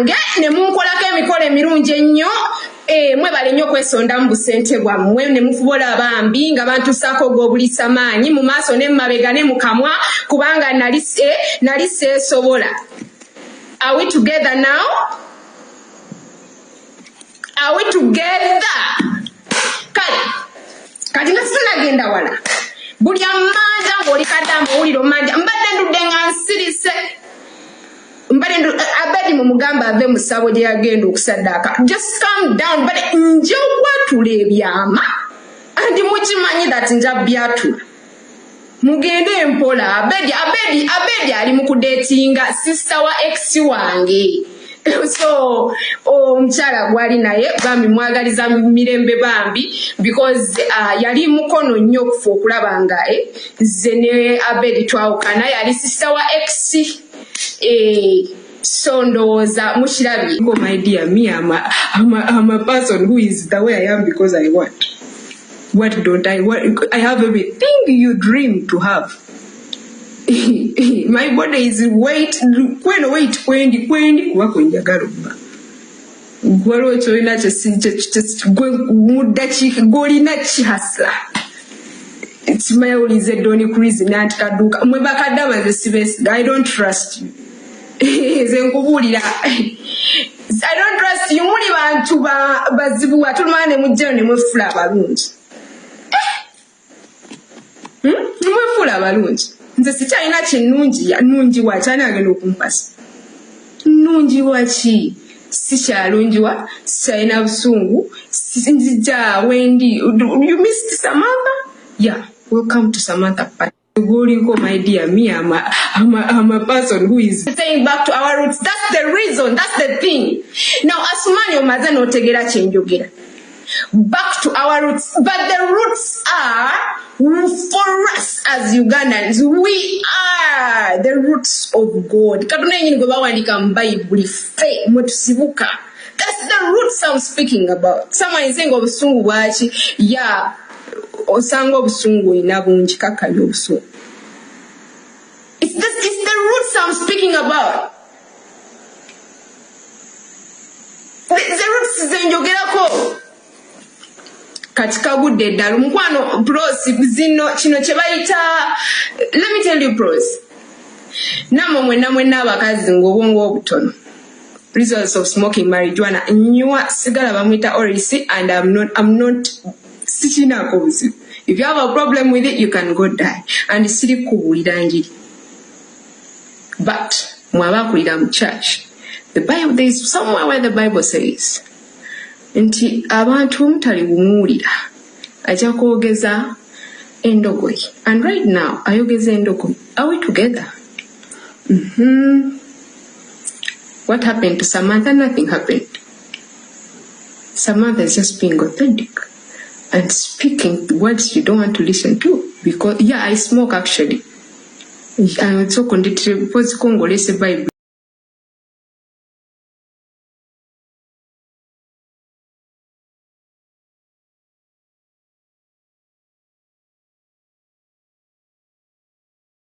yange ne munkolako emikolo emirungi ennyo mwebale nnyo kwesonda mu busente bwammwe ne mufubola bambi nga bantusaako gw'obulisa maanyi mu maaso ne mumabega ne mu kamwa kubanga nali seesobola. Are we together now? Are we together? Kati nga sinagenda wala. Buli amanja ng'oli kadde amawulire omanja mbadde ndudde nga nsirise. Abedi mumugamba ave mu ssabo gye yagenda okusaddaaka. Just calm down. But nje okwatula ebyama andi mukimanyi that nja byatula. Mugende empola. Abedi ali mu kudetinga sister wa ex wange. So omukyala gwali naye bambi mwagaliza mirembe bambi because yali mukono nnyo okufa okulaba nga nze ne Abedi twawukana yali sister wa ex. So ndowooza mukirabye. Oh my dear, me I'm a person who is the way I am because I want. What don't I want? I have everything you dream to have. My body is weight kwendi kuwako njagala obba. Gwaliwo kyolina mudakiika gwolina kihasla. Kimawulize Doni Cruise nanti kaduuka mwe bakadde amaze sibesiga. I don't trust you. Nze nkubuulira I don't trust you. Muli bantu bazibu atulumana ne mujjayo ne mwefula abalungi. Mwefula abalungi. Nze sikyalina kyenungi wakyani agenda okumpasa. Nungi waki? Sikyalungiwa, sikyalina busungu, nzija wendi. You missed Samantha? Yeah, welcome to Samantha party. My dear, me I'm a person who is staying back to our roots. That's the reason, that's the thing. Now asumani omaze no tegera kyenjogera. Back to our roots. But the roots are, for us as Ugandans, we are the roots of God. Katuna nyini gwe bawandika mu Bible fe mwetusibuka. That's the roots I'm speaking about. Someone is saying obusungu bwaki, yeah, osanga obusungu ina bungi kakali obusungu. It's the roots I'm speaking about. The roots zenjogerako. Katika budde ddala mukwano pros zino kino kye bayita, let me tell you pros. Namwe mwenna abakazi ng'obwongo obutono. Results of smoking marijuana. Nywa sigala bamwita orisi and I'm not sikinako buzibu. If you have a problem with it, you can go die. And siri kubuulira njiri. But mwabakulira mu church. The Bible, there is somewhere where the Bible says nti abantu mutali bumuulira ajja kwogeza endogoyi. And right now ayogeza endogoyi. Are we together? What happened to Samantha? Nothing happened. Samantha is just being authentic and speaking words you don't want to listen to. Because yeah, I smoke actually. I'm so conditioned because Congolese Bible